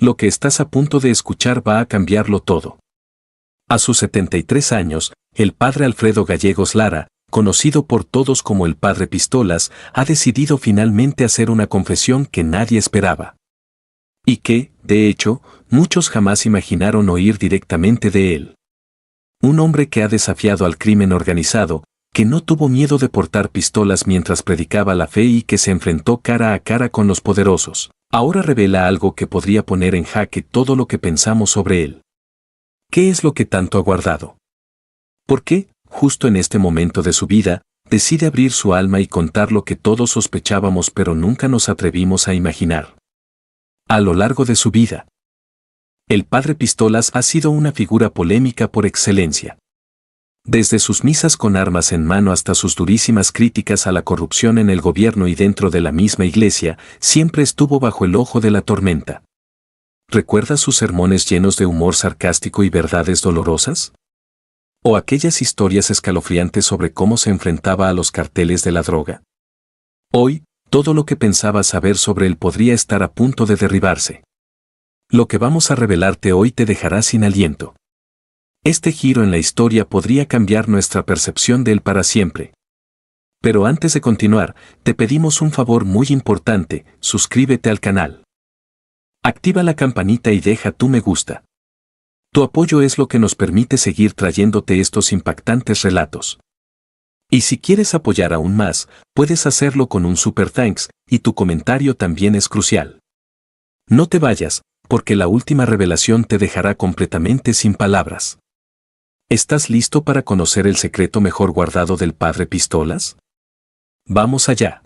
Lo que estás a punto de escuchar va a cambiarlo todo. A sus 73 años, el padre Alfredo Gallegos Lara, conocido por todos como el Padre Pistolas, ha decidido finalmente hacer una confesión que nadie esperaba. Y que, de hecho, muchos jamás imaginaron oír directamente de él. Un hombre que ha desafiado al crimen organizado, que no tuvo miedo de portar pistolas mientras predicaba la fe y que se enfrentó cara a cara con los poderosos, ahora revela algo que podría poner en jaque todo lo que pensamos sobre él. ¿Qué es lo que tanto ha guardado? ¿Por qué, justo en este momento de su vida, decide abrir su alma y contar lo que todos sospechábamos pero nunca nos atrevimos a imaginar? A lo largo de su vida, el Padre Pistolas ha sido una figura polémica por excelencia. Desde sus misas con armas en mano hasta sus durísimas críticas a la corrupción en el gobierno y dentro de la misma iglesia, siempre estuvo bajo el ojo de la tormenta. ¿Recuerdas sus sermones llenos de humor sarcástico y verdades dolorosas? ¿O aquellas historias escalofriantes sobre cómo se enfrentaba a los carteles de la droga? Hoy, todo lo que pensabas saber sobre él podría estar a punto de derribarse. Lo que vamos a revelarte hoy te dejará sin aliento. Este giro en la historia podría cambiar nuestra percepción de él para siempre. Pero antes de continuar, te pedimos un favor muy importante: suscríbete al canal. Activa la campanita y deja tu me gusta. Tu apoyo es lo que nos permite seguir trayéndote estos impactantes relatos. Y si quieres apoyar aún más, puedes hacerlo con un super thanks, y tu comentario también es crucial. No te vayas, porque la última revelación te dejará completamente sin palabras. ¿Estás listo para conocer el secreto mejor guardado del Padre Pistolas? Vamos allá.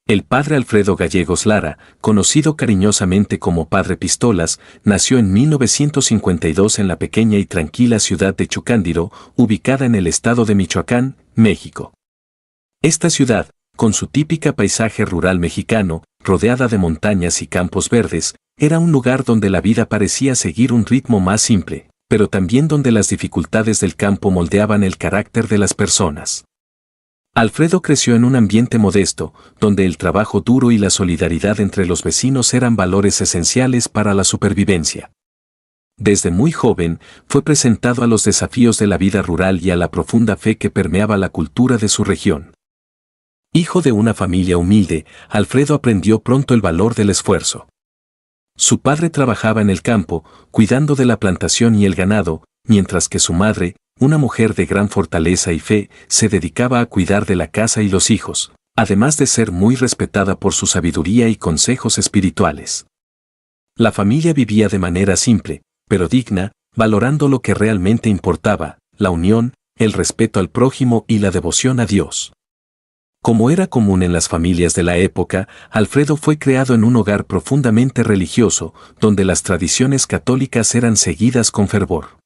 El padre Alfredo Gallegos Lara, conocido cariñosamente como Padre Pistolas, nació en 1952 en la pequeña y tranquila ciudad de Chucándiro, ubicada en el estado de Michoacán, México. Esta ciudad, con su típica paisaje rural mexicano, rodeada de montañas y campos verdes, era un lugar donde la vida parecía seguir un ritmo más simple, pero también donde las dificultades del campo moldeaban el carácter de las personas. Alfredo creció en un ambiente modesto, donde el trabajo duro y la solidaridad entre los vecinos eran valores esenciales para la supervivencia. Desde muy joven, fue presentado a los desafíos de la vida rural y a la profunda fe que permeaba la cultura de su región. Hijo de una familia humilde, Alfredo aprendió pronto el valor del esfuerzo. Su padre trabajaba en el campo, cuidando de la plantación y el ganado, mientras que su madre, una mujer de gran fortaleza y fe, se dedicaba a cuidar de la casa y los hijos, además de ser muy respetada por su sabiduría y consejos espirituales. La familia vivía de manera simple, pero digna, valorando lo que realmente importaba: la unión, el respeto al prójimo y la devoción a Dios. Como era común en las familias de la época, Alfredo fue creado en un hogar profundamente religioso, donde las tradiciones católicas eran seguidas con fervor.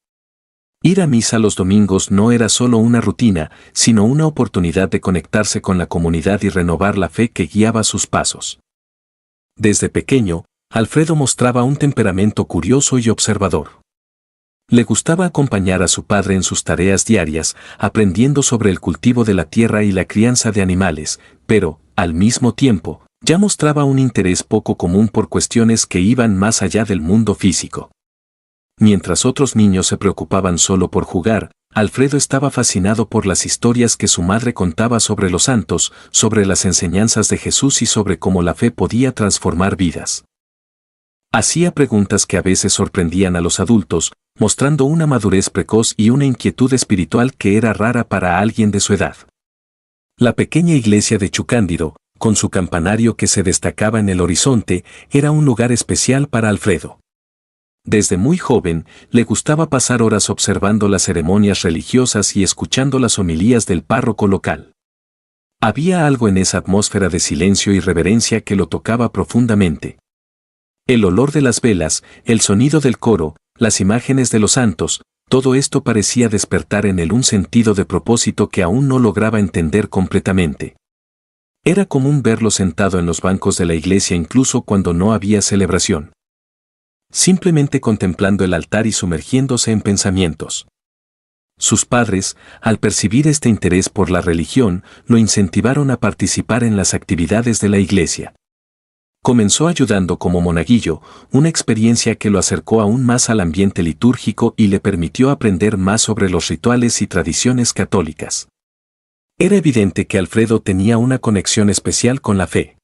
Ir a misa los domingos no era solo una rutina, sino una oportunidad de conectarse con la comunidad y renovar la fe que guiaba sus pasos. Desde pequeño, Alfredo mostraba un temperamento curioso y observador. Le gustaba acompañar a su padre en sus tareas diarias, aprendiendo sobre el cultivo de la tierra y la crianza de animales, pero, al mismo tiempo, ya mostraba un interés poco común por cuestiones que iban más allá del mundo físico. Mientras otros niños se preocupaban solo por jugar, Alfredo estaba fascinado por las historias que su madre contaba sobre los santos, sobre las enseñanzas de Jesús y sobre cómo la fe podía transformar vidas. Hacía preguntas que a veces sorprendían a los adultos, mostrando una madurez precoz y una inquietud espiritual que era rara para alguien de su edad. La pequeña iglesia de Chucándiro, con su campanario que se destacaba en el horizonte, era un lugar especial para Alfredo. Desde muy joven, le gustaba pasar horas observando las ceremonias religiosas y escuchando las homilías del párroco local. Había algo en esa atmósfera de silencio y reverencia que lo tocaba profundamente. El olor de las velas, el sonido del coro, las imágenes de los santos, todo esto parecía despertar en él un sentido de propósito que aún no lograba entender completamente. Era común verlo sentado en los bancos de la iglesia incluso cuando no había celebración, simplemente contemplando el altar y sumergiéndose en pensamientos. Sus padres, al percibir este interés por la religión, lo incentivaron a participar en las actividades de la iglesia. Comenzó ayudando como monaguillo, una experiencia que lo acercó aún más al ambiente litúrgico y le permitió aprender más sobre los rituales y tradiciones católicas. Era evidente que Alfredo tenía una conexión especial con la fe.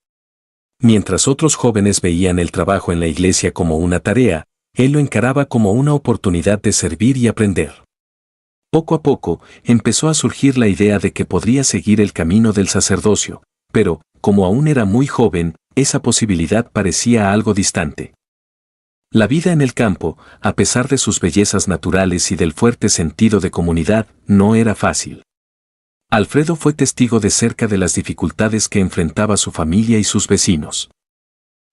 Mientras otros jóvenes veían el trabajo en la iglesia como una tarea, él lo encaraba como una oportunidad de servir y aprender. Poco a poco, empezó a surgir la idea de que podría seguir el camino del sacerdocio, pero, como aún era muy joven, esa posibilidad parecía algo distante. La vida en el campo, a pesar de sus bellezas naturales y del fuerte sentido de comunidad, no era fácil. Alfredo fue testigo de cerca de las dificultades que enfrentaba su familia y sus vecinos.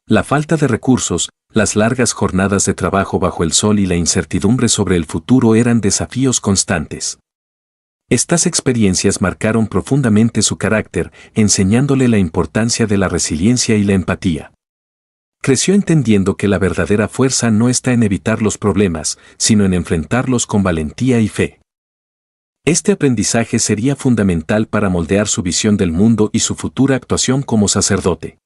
La falta de recursos, las largas jornadas de trabajo bajo el sol y la incertidumbre sobre el futuro eran desafíos constantes. Estas experiencias marcaron profundamente su carácter, enseñándole la importancia de la resiliencia y la empatía. Creció entendiendo que la verdadera fuerza no está en evitar los problemas, sino en enfrentarlos con valentía y fe. Este aprendizaje sería fundamental para moldear su visión del mundo y su futura actuación como sacerdote.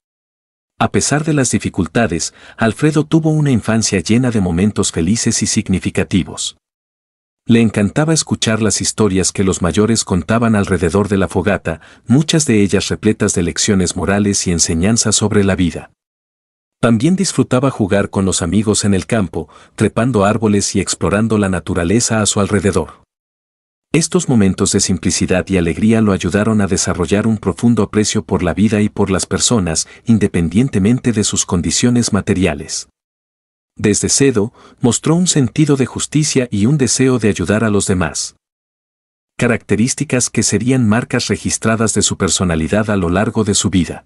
A pesar de las dificultades, Alfredo tuvo una infancia llena de momentos felices y significativos. Le encantaba escuchar las historias que los mayores contaban alrededor de la fogata, muchas de ellas repletas de lecciones morales y enseñanzas sobre la vida. También disfrutaba jugar con los amigos en el campo, trepando árboles y explorando la naturaleza a su alrededor. Estos momentos de simplicidad y alegría lo ayudaron a desarrollar un profundo aprecio por la vida y por las personas, independientemente de sus condiciones materiales. Desde cedo, mostró un sentido de justicia y un deseo de ayudar a los demás. Características que serían marcas registradas de su personalidad a lo largo de su vida.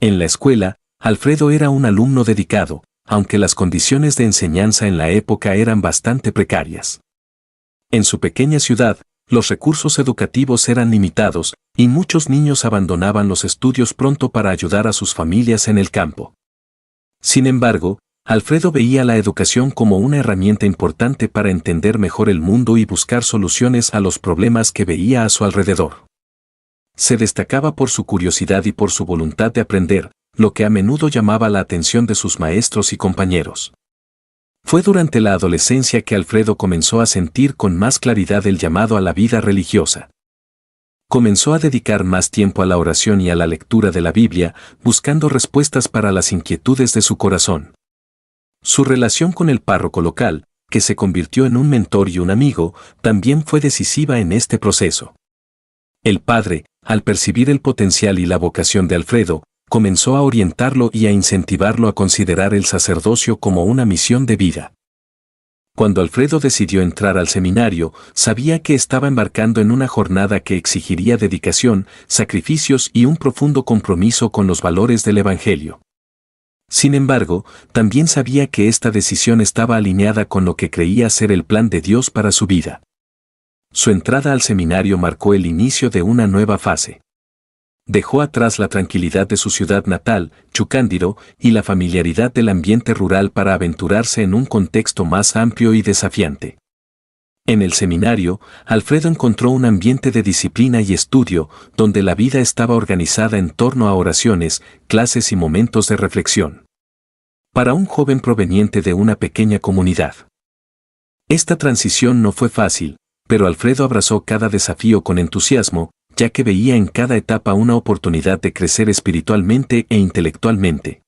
En la escuela, Alfredo era un alumno dedicado, aunque las condiciones de enseñanza en la época eran bastante precarias. En su pequeña ciudad, los recursos educativos eran limitados, y muchos niños abandonaban los estudios pronto para ayudar a sus familias en el campo. Sin embargo, Alfredo veía la educación como una herramienta importante para entender mejor el mundo y buscar soluciones a los problemas que veía a su alrededor. Se destacaba por su curiosidad y por su voluntad de aprender, lo que a menudo llamaba la atención de sus maestros y compañeros. Fue durante la adolescencia que Alfredo comenzó a sentir con más claridad el llamado a la vida religiosa. Comenzó a dedicar más tiempo a la oración y a la lectura de la Biblia, buscando respuestas para las inquietudes de su corazón. Su relación con el párroco local, que se convirtió en un mentor y un amigo, también fue decisiva en este proceso. El padre, al percibir el potencial y la vocación de Alfredo, comenzó a orientarlo y a incentivarlo a considerar el sacerdocio como una misión de vida. Cuando Alfredo decidió entrar al seminario, sabía que estaba embarcando en una jornada que exigiría dedicación, sacrificios y un profundo compromiso con los valores del Evangelio. Sin embargo, también sabía que esta decisión estaba alineada con lo que creía ser el plan de Dios para su vida. Su entrada al seminario marcó el inicio de una nueva fase. Dejó atrás la tranquilidad de su ciudad natal, Chucándiro, y la familiaridad del ambiente rural para aventurarse en un contexto más amplio y desafiante. En el seminario, Alfredo encontró un ambiente de disciplina y estudio, donde la vida estaba organizada en torno a oraciones, clases y momentos de reflexión. Para un joven proveniente de una pequeña comunidad. Esta transición no fue fácil, pero Alfredo abrazó cada desafío con entusiasmo, ya que veía en cada etapa una oportunidad de crecer espiritualmente e intelectualmente.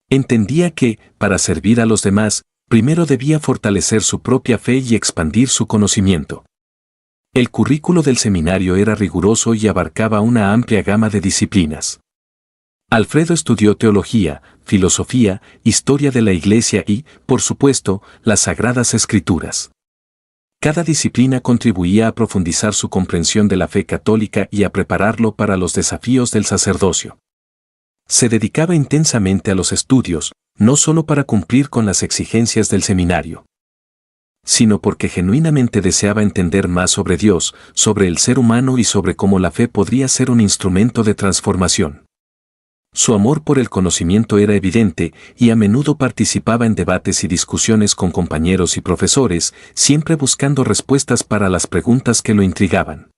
Entendía que, para servir a los demás, primero debía fortalecer su propia fe y expandir su conocimiento. El currículo del seminario era riguroso y abarcaba una amplia gama de disciplinas. Alfredo estudió teología, filosofía, historia de la Iglesia y, por supuesto, las Sagradas Escrituras. Cada disciplina contribuía a profundizar su comprensión de la fe católica y a prepararlo para los desafíos del sacerdocio. Se dedicaba intensamente a los estudios, no solo para cumplir con las exigencias del seminario, sino porque genuinamente deseaba entender más sobre Dios, sobre el ser humano y sobre cómo la fe podría ser un instrumento de transformación. Su amor por el conocimiento era evidente y a menudo participaba en debates y discusiones con compañeros y profesores, siempre buscando respuestas para las preguntas que lo intrigaban.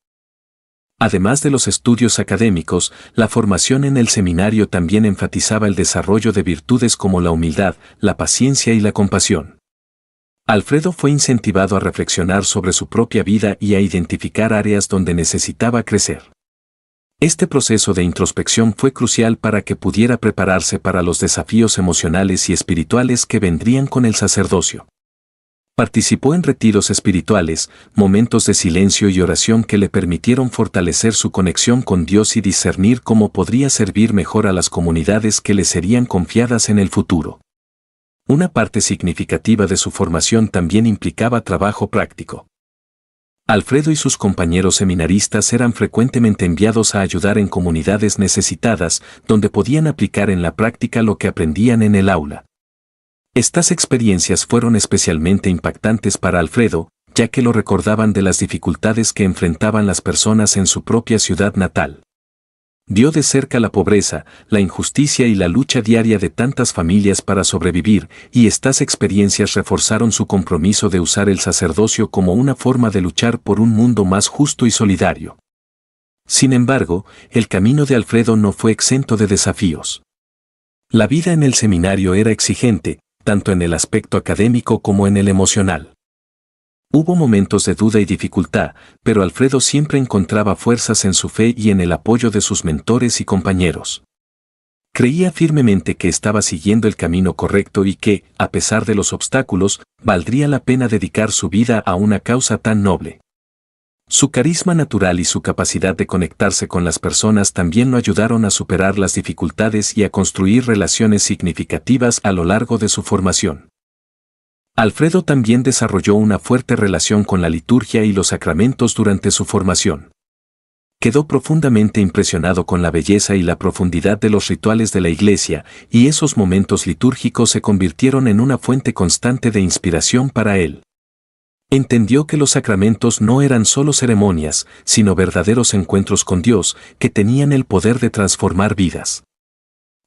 Además de los estudios académicos, la formación en el seminario también enfatizaba el desarrollo de virtudes como la humildad, la paciencia y la compasión. Alfredo fue incentivado a reflexionar sobre su propia vida y a identificar áreas donde necesitaba crecer. Este proceso de introspección fue crucial para que pudiera prepararse para los desafíos emocionales y espirituales que vendrían con el sacerdocio. Participó en retiros espirituales, momentos de silencio y oración que le permitieron fortalecer su conexión con Dios y discernir cómo podría servir mejor a las comunidades que le serían confiadas en el futuro. Una parte significativa de su formación también implicaba trabajo práctico. Alfredo y sus compañeros seminaristas eran frecuentemente enviados a ayudar en comunidades necesitadas, donde podían aplicar en la práctica lo que aprendían en el aula. Estas experiencias fueron especialmente impactantes para Alfredo, ya que lo recordaban de las dificultades que enfrentaban las personas en su propia ciudad natal. Vio de cerca la pobreza, la injusticia y la lucha diaria de tantas familias para sobrevivir, y estas experiencias reforzaron su compromiso de usar el sacerdocio como una forma de luchar por un mundo más justo y solidario. Sin embargo, el camino de Alfredo no fue exento de desafíos. La vida en el seminario era exigente, tanto en el aspecto académico como en el emocional. Hubo momentos de duda y dificultad, pero Alfredo siempre encontraba fuerzas en su fe y en el apoyo de sus mentores y compañeros. Creía firmemente que estaba siguiendo el camino correcto y que, a pesar de los obstáculos, valdría la pena dedicar su vida a una causa tan noble. Su carisma natural y su capacidad de conectarse con las personas también lo ayudaron a superar las dificultades y a construir relaciones significativas a lo largo de su formación. Alfredo también desarrolló una fuerte relación con la liturgia y los sacramentos durante su formación. Quedó profundamente impresionado con la belleza y la profundidad de los rituales de la Iglesia, y esos momentos litúrgicos se convirtieron en una fuente constante de inspiración para él. Entendió que los sacramentos no eran solo ceremonias, sino verdaderos encuentros con Dios, que tenían el poder de transformar vidas.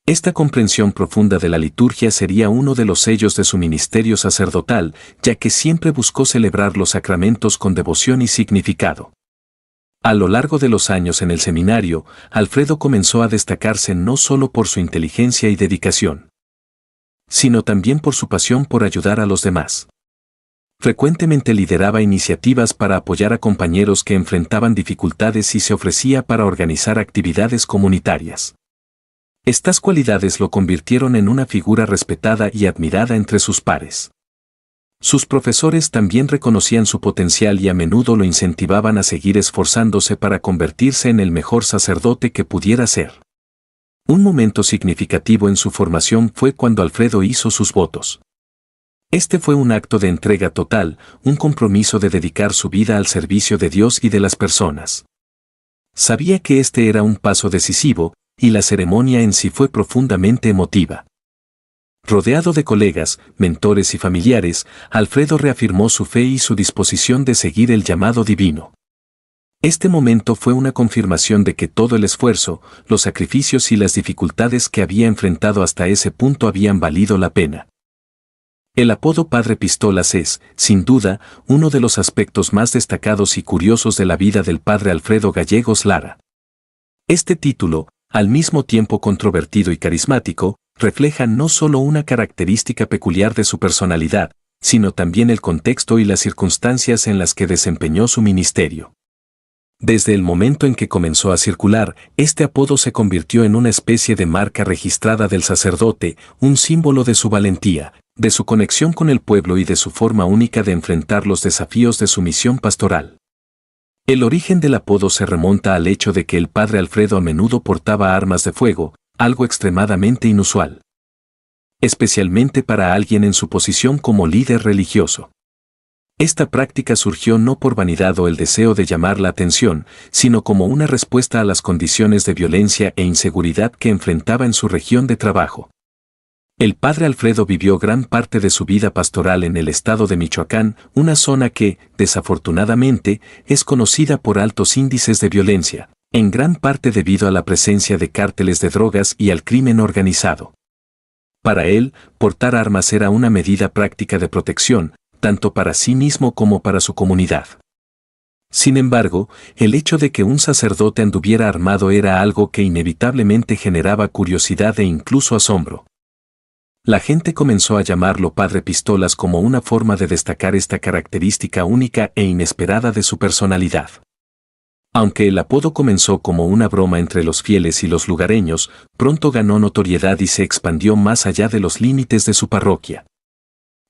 Esta comprensión profunda de la liturgia sería uno de los sellos de su ministerio sacerdotal, ya que siempre buscó celebrar los sacramentos con devoción y significado. A lo largo de los años en el seminario, Alfredo comenzó a destacarse no solo por su inteligencia y dedicación, sino también por su pasión por ayudar a los demás. Frecuentemente lideraba iniciativas para apoyar a compañeros que enfrentaban dificultades y se ofrecía para organizar actividades comunitarias. Estas cualidades lo convirtieron en una figura respetada y admirada entre sus pares. Sus profesores también reconocían su potencial y a menudo lo incentivaban a seguir esforzándose para convertirse en el mejor sacerdote que pudiera ser. Un momento significativo en su formación fue cuando Alfredo hizo sus votos. Este fue un acto de entrega total, un compromiso de dedicar su vida al servicio de Dios y de las personas. Sabía que este era un paso decisivo, y la ceremonia en sí fue profundamente emotiva. Rodeado de colegas, mentores y familiares, Alfredo reafirmó su fe y su disposición de seguir el llamado divino. Este momento fue una confirmación de que todo el esfuerzo, los sacrificios y las dificultades que había enfrentado hasta ese punto habían valido la pena. El apodo Padre Pistolas es, sin duda, uno de los aspectos más destacados y curiosos de la vida del padre Alfredo Gallegos Lara. Este título, al mismo tiempo controvertido y carismático, refleja no solo una característica peculiar de su personalidad, sino también el contexto y las circunstancias en las que desempeñó su ministerio. Desde el momento en que comenzó a circular, este apodo se convirtió en una especie de marca registrada del sacerdote, un símbolo de su valentía, de su conexión con el pueblo y de su forma única de enfrentar los desafíos de su misión pastoral. El origen del apodo se remonta al hecho de que el padre Alfredo a menudo portaba armas de fuego, algo extremadamente inusual, especialmente para alguien en su posición como líder religioso. Esta práctica surgió no por vanidad o el deseo de llamar la atención, sino como una respuesta a las condiciones de violencia e inseguridad que enfrentaba en su región de trabajo. El padre Alfredo vivió gran parte de su vida pastoral en el estado de Michoacán, una zona que, desafortunadamente, es conocida por altos índices de violencia, en gran parte debido a la presencia de cárteles de drogas y al crimen organizado. Para él, portar armas era una medida práctica de protección, tanto para sí mismo como para su comunidad. Sin embargo, el hecho de que un sacerdote anduviera armado era algo que inevitablemente generaba curiosidad e incluso asombro. La gente comenzó a llamarlo Padre Pistolas como una forma de destacar esta característica única e inesperada de su personalidad. Aunque el apodo comenzó como una broma entre los fieles y los lugareños, pronto ganó notoriedad y se expandió más allá de los límites de su parroquia.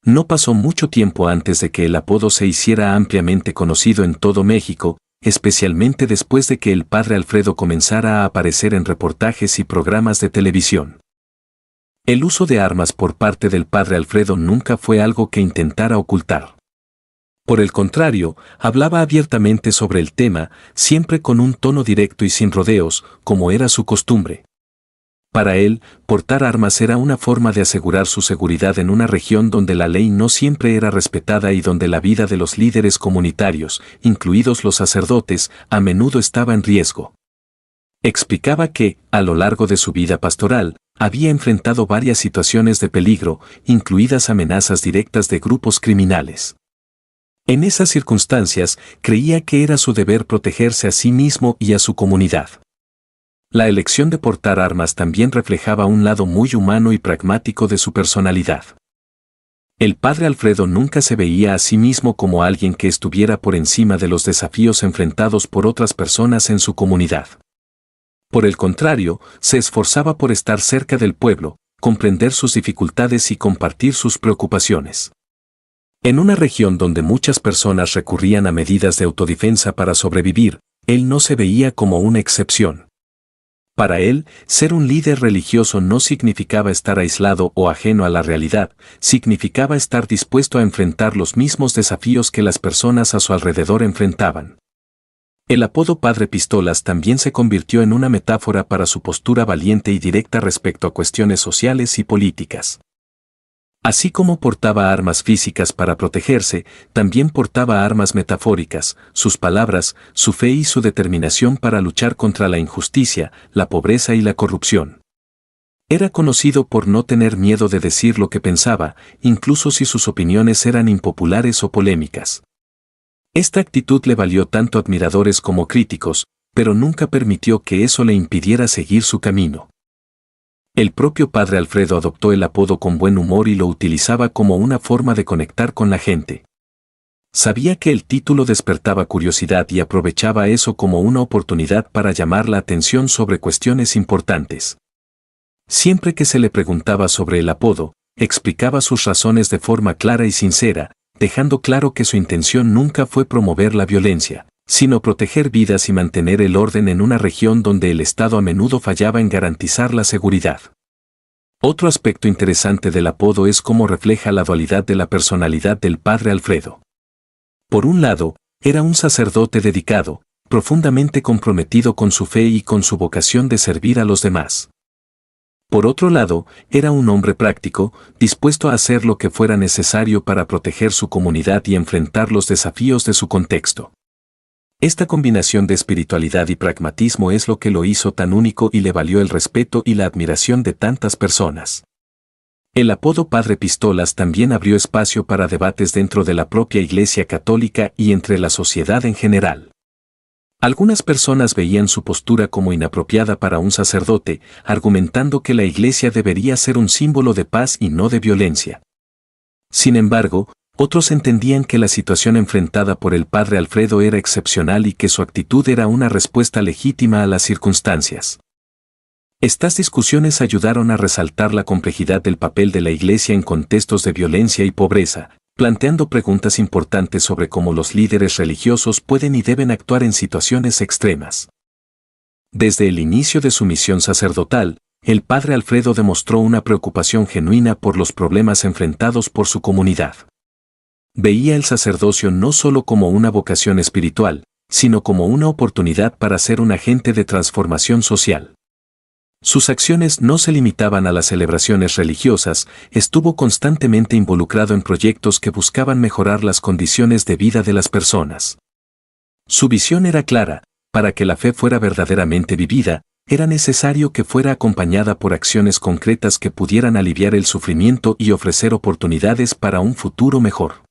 No pasó mucho tiempo antes de que el apodo se hiciera ampliamente conocido en todo México, especialmente después de que el padre Alfredo comenzara a aparecer en reportajes y programas de televisión. El uso de armas por parte del padre Alfredo nunca fue algo que intentara ocultar. Por el contrario, hablaba abiertamente sobre el tema, siempre con un tono directo y sin rodeos, como era su costumbre. Para él, portar armas era una forma de asegurar su seguridad en una región donde la ley no siempre era respetada y donde la vida de los líderes comunitarios, incluidos los sacerdotes, a menudo estaba en riesgo. Explicaba que, a lo largo de su vida pastoral, había enfrentado varias situaciones de peligro, incluidas amenazas directas de grupos criminales. En esas circunstancias, creía que era su deber protegerse a sí mismo y a su comunidad. La elección de portar armas también reflejaba un lado muy humano y pragmático de su personalidad. El padre Alfredo nunca se veía a sí mismo como alguien que estuviera por encima de los desafíos enfrentados por otras personas en su comunidad. Por el contrario, se esforzaba por estar cerca del pueblo, comprender sus dificultades y compartir sus preocupaciones. En una región donde muchas personas recurrían a medidas de autodefensa para sobrevivir, él no se veía como una excepción. Para él, ser un líder religioso no significaba estar aislado o ajeno a la realidad, significaba estar dispuesto a enfrentar los mismos desafíos que las personas a su alrededor enfrentaban. El apodo Padre Pistolas también se convirtió en una metáfora para su postura valiente y directa respecto a cuestiones sociales y políticas. Así como portaba armas físicas para protegerse, también portaba armas metafóricas, sus palabras, su fe y su determinación para luchar contra la injusticia, la pobreza y la corrupción. Era conocido por no tener miedo de decir lo que pensaba, incluso si sus opiniones eran impopulares o polémicas. Esta actitud le valió tanto admiradores como críticos, pero nunca permitió que eso le impidiera seguir su camino. El propio padre Alfredo adoptó el apodo con buen humor y lo utilizaba como una forma de conectar con la gente. Sabía que el título despertaba curiosidad y aprovechaba eso como una oportunidad para llamar la atención sobre cuestiones importantes. Siempre que se le preguntaba sobre el apodo, explicaba sus razones de forma clara y sincera, dejando claro que su intención nunca fue promover la violencia, sino proteger vidas y mantener el orden en una región donde el Estado a menudo fallaba en garantizar la seguridad. Otro aspecto interesante del apodo es cómo refleja la dualidad de la personalidad del padre Alfredo. Por un lado, era un sacerdote dedicado, profundamente comprometido con su fe y con su vocación de servir a los demás. Por otro lado, era un hombre práctico, dispuesto a hacer lo que fuera necesario para proteger su comunidad y enfrentar los desafíos de su contexto. Esta combinación de espiritualidad y pragmatismo es lo que lo hizo tan único y le valió el respeto y la admiración de tantas personas. El apodo Padre Pistolas también abrió espacio para debates dentro de la propia Iglesia Católica y entre la sociedad en general. Algunas personas veían su postura como inapropiada para un sacerdote, argumentando que la Iglesia debería ser un símbolo de paz y no de violencia. Sin embargo, otros entendían que la situación enfrentada por el padre Alfredo era excepcional y que su actitud era una respuesta legítima a las circunstancias. Estas discusiones ayudaron a resaltar la complejidad del papel de la Iglesia en contextos de violencia y pobreza, planteando preguntas importantes sobre cómo los líderes religiosos pueden y deben actuar en situaciones extremas. Desde el inicio de su misión sacerdotal, el padre Alfredo demostró una preocupación genuina por los problemas enfrentados por su comunidad. Veía el sacerdocio no solo como una vocación espiritual, sino como una oportunidad para ser un agente de transformación social. Sus acciones no se limitaban a las celebraciones religiosas, estuvo constantemente involucrado en proyectos que buscaban mejorar las condiciones de vida de las personas. Su visión era clara: para que la fe fuera verdaderamente vivida, era necesario que fuera acompañada por acciones concretas que pudieran aliviar el sufrimiento y ofrecer oportunidades para un futuro mejor.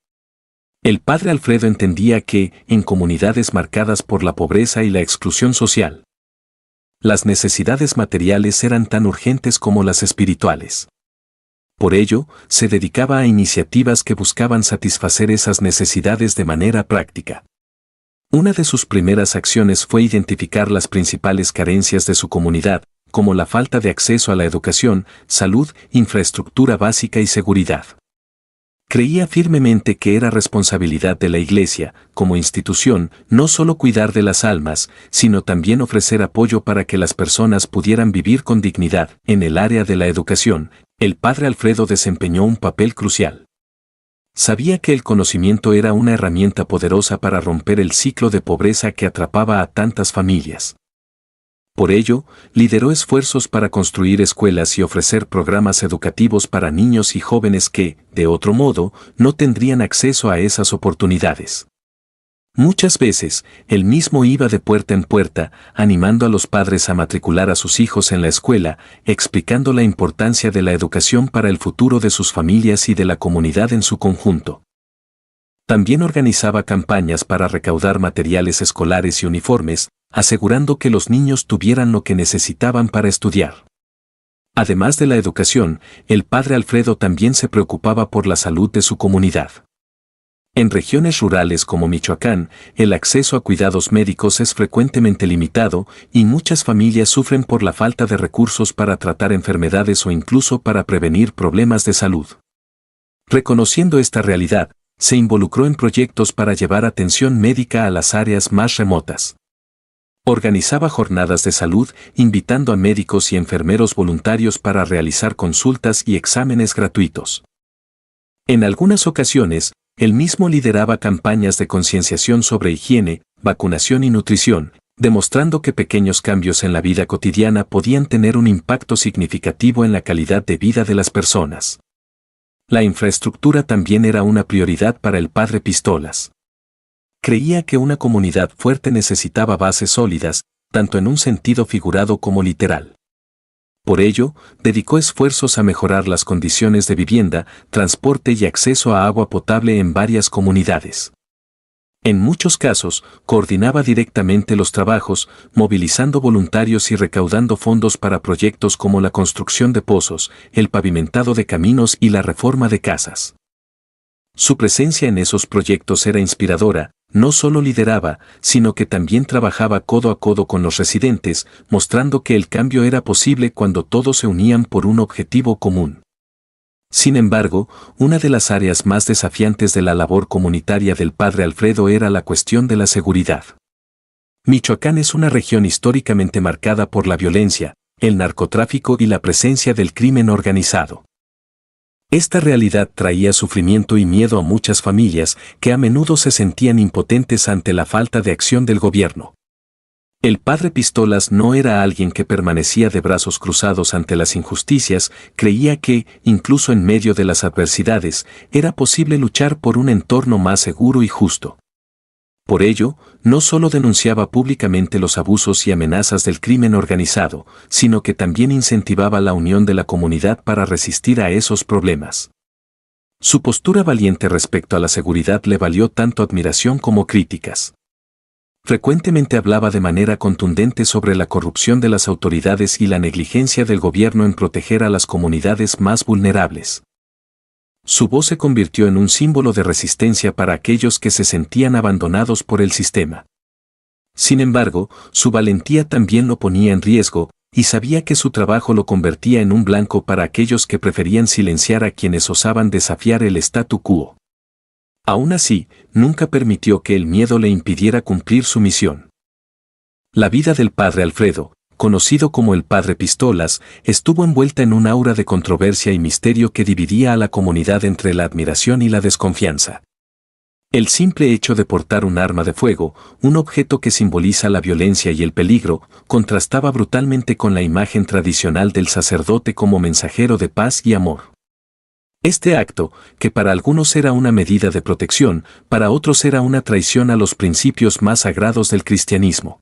El padre Alfredo entendía que, en comunidades marcadas por la pobreza y la exclusión social, las necesidades materiales eran tan urgentes como las espirituales. Por ello, se dedicaba a iniciativas que buscaban satisfacer esas necesidades de manera práctica. Una de sus primeras acciones fue identificar las principales carencias de su comunidad, como la falta de acceso a la educación, salud, infraestructura básica y seguridad. Creía firmemente que era responsabilidad de la Iglesia, como institución, no solo cuidar de las almas, sino también ofrecer apoyo para que las personas pudieran vivir con dignidad. En el área de la educación, el padre Alfredo desempeñó un papel crucial. Sabía que el conocimiento era una herramienta poderosa para romper el ciclo de pobreza que atrapaba a tantas familias. Por ello, lideró esfuerzos para construir escuelas y ofrecer programas educativos para niños y jóvenes que, de otro modo, no tendrían acceso a esas oportunidades. Muchas veces, él mismo iba de puerta en puerta, animando a los padres a matricular a sus hijos en la escuela, explicando la importancia de la educación para el futuro de sus familias y de la comunidad en su conjunto. También organizaba campañas para recaudar materiales escolares y uniformes, asegurando que los niños tuvieran lo que necesitaban para estudiar. Además de la educación, el padre Alfredo también se preocupaba por la salud de su comunidad. En regiones rurales como Michoacán, el acceso a cuidados médicos es frecuentemente limitado y muchas familias sufren por la falta de recursos para tratar enfermedades o incluso para prevenir problemas de salud. Reconociendo esta realidad, se involucró en proyectos para llevar atención médica a las áreas más remotas. Organizaba jornadas de salud, invitando a médicos y enfermeros voluntarios para realizar consultas y exámenes gratuitos. En algunas ocasiones, él mismo lideraba campañas de concienciación sobre higiene, vacunación y nutrición, demostrando que pequeños cambios en la vida cotidiana podían tener un impacto significativo en la calidad de vida de las personas. La infraestructura también era una prioridad para el padre Pistolas. Creía que una comunidad fuerte necesitaba bases sólidas, tanto en un sentido figurado como literal. Por ello, dedicó esfuerzos a mejorar las condiciones de vivienda, transporte y acceso a agua potable en varias comunidades. En muchos casos, coordinaba directamente los trabajos, movilizando voluntarios y recaudando fondos para proyectos como la construcción de pozos, el pavimentado de caminos y la reforma de casas. Su presencia en esos proyectos era inspiradora, no solo lideraba, sino que también trabajaba codo a codo con los residentes, mostrando que el cambio era posible cuando todos se unían por un objetivo común. Sin embargo, una de las áreas más desafiantes de la labor comunitaria del padre Alfredo era la cuestión de la seguridad. Michoacán es una región históricamente marcada por la violencia, el narcotráfico y la presencia del crimen organizado. Esta realidad traía sufrimiento y miedo a muchas familias que a menudo se sentían impotentes ante la falta de acción del gobierno. El padre Pistolas no era alguien que permanecía de brazos cruzados ante las injusticias, creía que, incluso en medio de las adversidades, era posible luchar por un entorno más seguro y justo. Por ello, no solo denunciaba públicamente los abusos y amenazas del crimen organizado, sino que también incentivaba la unión de la comunidad para resistir a esos problemas. Su postura valiente respecto a la seguridad le valió tanto admiración como críticas. Frecuentemente hablaba de manera contundente sobre la corrupción de las autoridades y la negligencia del gobierno en proteger a las comunidades más vulnerables. Su voz se convirtió en un símbolo de resistencia para aquellos que se sentían abandonados por el sistema. Sin embargo, su valentía también lo ponía en riesgo, y sabía que su trabajo lo convertía en un blanco para aquellos que preferían silenciar a quienes osaban desafiar el statu quo. Aún así, nunca permitió que el miedo le impidiera cumplir su misión. La vida del padre Alfredo, conocido como el padre Pistolas, estuvo envuelta en un aura de controversia y misterio que dividía a la comunidad entre la admiración y la desconfianza. El simple hecho de portar un arma de fuego, un objeto que simboliza la violencia y el peligro, contrastaba brutalmente con la imagen tradicional del sacerdote como mensajero de paz y amor. Este acto, que para algunos era una medida de protección, para otros era una traición a los principios más sagrados del cristianismo.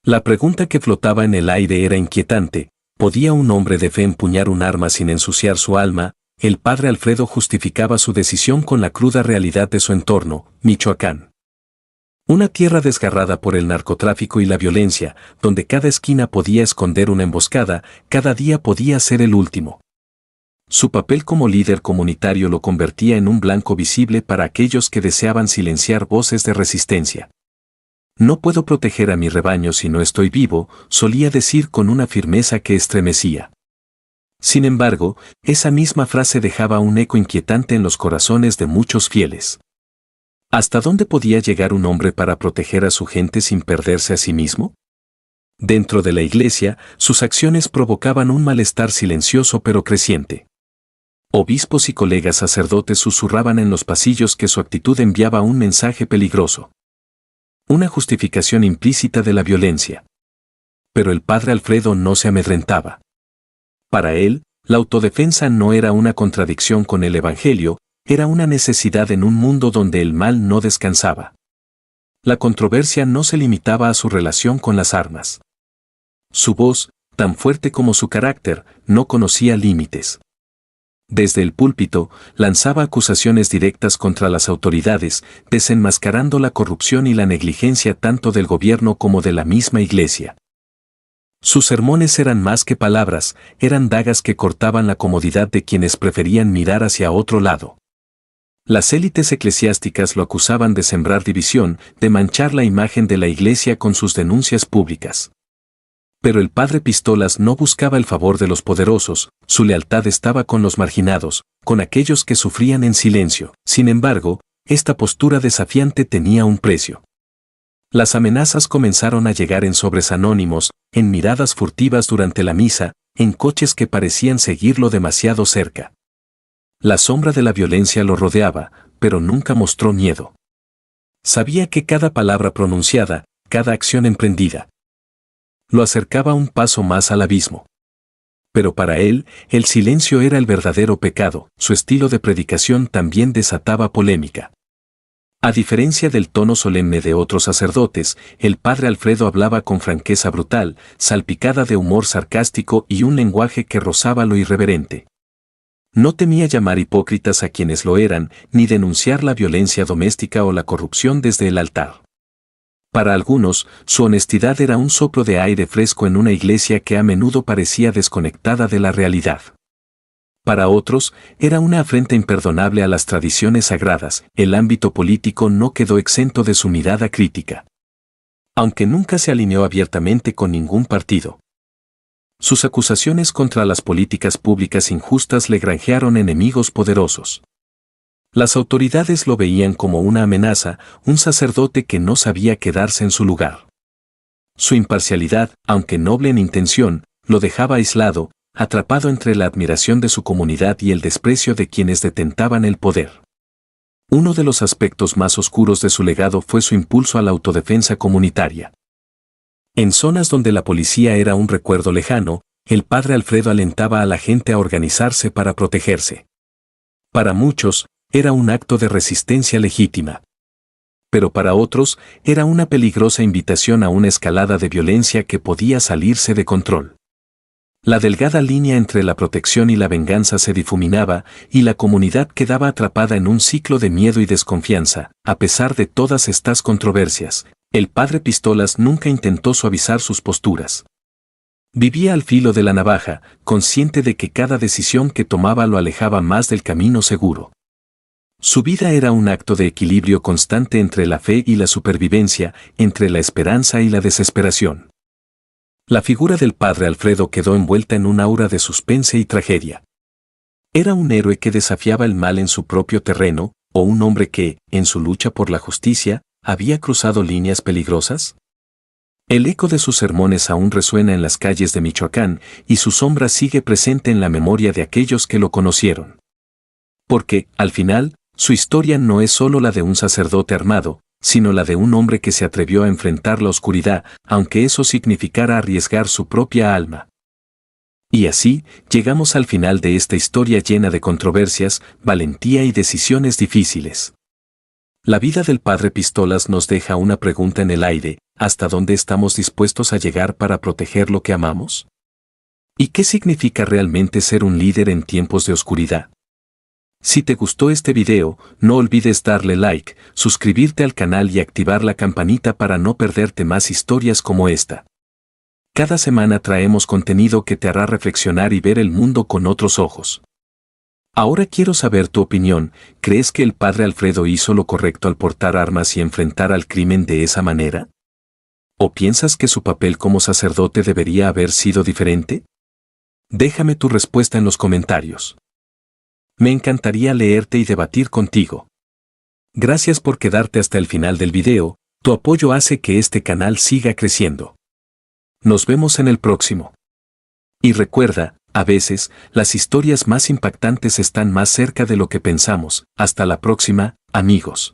La pregunta que flotaba en el aire era inquietante: ¿podía un hombre de fe empuñar un arma sin ensuciar su alma, el padre Alfredo justificaba su decisión con la cruda realidad de su entorno, Michoacán. Una tierra desgarrada por el narcotráfico y la violencia, donde cada esquina podía esconder una emboscada, cada día podía ser el último. Su papel como líder comunitario lo convertía en un blanco visible para aquellos que deseaban silenciar voces de resistencia. No puedo proteger a mi rebaño si no estoy vivo, solía decir con una firmeza que estremecía. Sin embargo, esa misma frase dejaba un eco inquietante en los corazones de muchos fieles. ¿Hasta dónde podía llegar un hombre para proteger a su gente sin perderse a sí mismo? Dentro de la iglesia, sus acciones provocaban un malestar silencioso pero creciente. Obispos y colegas sacerdotes susurraban en los pasillos que su actitud enviaba un mensaje peligroso. Una justificación implícita de la violencia. Pero el padre Alfredo no se amedrentaba. Para él, la autodefensa no era una contradicción con el Evangelio, era una necesidad en un mundo donde el mal no descansaba. La controversia no se limitaba a su relación con las armas. Su voz, tan fuerte como su carácter, no conocía límites. Desde el púlpito, lanzaba acusaciones directas contra las autoridades, desenmascarando la corrupción y la negligencia tanto del gobierno como de la misma iglesia. Sus sermones eran más que palabras, eran dagas que cortaban la comodidad de quienes preferían mirar hacia otro lado. Las élites eclesiásticas lo acusaban de sembrar división, de manchar la imagen de la iglesia con sus denuncias públicas. Pero el padre Pistolas no buscaba el favor de los poderosos, su lealtad estaba con los marginados, con aquellos que sufrían en silencio. Sin embargo, esta postura desafiante tenía un precio. Las amenazas comenzaron a llegar en sobres anónimos, en miradas furtivas durante la misa, en coches que parecían seguirlo demasiado cerca. La sombra de la violencia lo rodeaba, pero nunca mostró miedo. Sabía que cada palabra pronunciada, cada acción emprendida, lo acercaba un paso más al abismo. Pero para él, el silencio era el verdadero pecado, su estilo de predicación también desataba polémica. A diferencia del tono solemne de otros sacerdotes, el padre Alfredo hablaba con franqueza brutal, salpicada de humor sarcástico y un lenguaje que rozaba lo irreverente. No temía llamar hipócritas a quienes lo eran, ni denunciar la violencia doméstica o la corrupción desde el altar. Para algunos, su honestidad era un soplo de aire fresco en una iglesia que a menudo parecía desconectada de la realidad. Para otros, era una afrenta imperdonable a las tradiciones sagradas. El ámbito político no quedó exento de su mirada crítica. Aunque nunca se alineó abiertamente con ningún partido. Sus acusaciones contra las políticas públicas injustas le granjearon enemigos poderosos. Las autoridades lo veían como una amenaza, un sacerdote que no sabía quedarse en su lugar. Su imparcialidad, aunque noble en intención, lo dejaba aislado, atrapado entre la admiración de su comunidad y el desprecio de quienes detentaban el poder. Uno de los aspectos más oscuros de su legado fue su impulso a la autodefensa comunitaria. En zonas donde la policía era un recuerdo lejano, el padre Alfredo alentaba a la gente a organizarse para protegerse. Para muchos, era un acto de resistencia legítima. Pero para otros, era una peligrosa invitación a una escalada de violencia que podía salirse de control. La delgada línea entre la protección y la venganza se difuminaba, y la comunidad quedaba atrapada en un ciclo de miedo y desconfianza. A pesar de todas estas controversias, el padre Pistolas nunca intentó suavizar sus posturas. Vivía al filo de la navaja, consciente de que cada decisión que tomaba lo alejaba más del camino seguro. Su vida era un acto de equilibrio constante entre la fe y la supervivencia, entre la esperanza y la desesperación. La figura del padre Alfredo quedó envuelta en un aura de suspense y tragedia. ¿Era un héroe que desafiaba el mal en su propio terreno, o un hombre que, en su lucha por la justicia, había cruzado líneas peligrosas? El eco de sus sermones aún resuena en las calles de Michoacán, y su sombra sigue presente en la memoria de aquellos que lo conocieron. Porque, al final, su historia no es solo la de un sacerdote armado, sino la de un hombre que se atrevió a enfrentar la oscuridad, aunque eso significara arriesgar su propia alma. Y así, llegamos al final de esta historia llena de controversias, valentía y decisiones difíciles. La vida del padre Pistolas nos deja una pregunta en el aire: ¿hasta dónde estamos dispuestos a llegar para proteger lo que amamos? ¿Y qué significa realmente ser un líder en tiempos de oscuridad? Si te gustó este video, no olvides darle like, suscribirte al canal y activar la campanita para no perderte más historias como esta. Cada semana traemos contenido que te hará reflexionar y ver el mundo con otros ojos. Ahora quiero saber tu opinión. ¿Crees que el padre Alfredo hizo lo correcto al portar armas y enfrentar al crimen de esa manera? ¿O piensas que su papel como sacerdote debería haber sido diferente? Déjame tu respuesta en los comentarios. Me encantaría leerte y debatir contigo. Gracias por quedarte hasta el final del video, tu apoyo hace que este canal siga creciendo. Nos vemos en el próximo. Y recuerda, a veces, las historias más impactantes están más cerca de lo que pensamos. Hasta la próxima, amigos.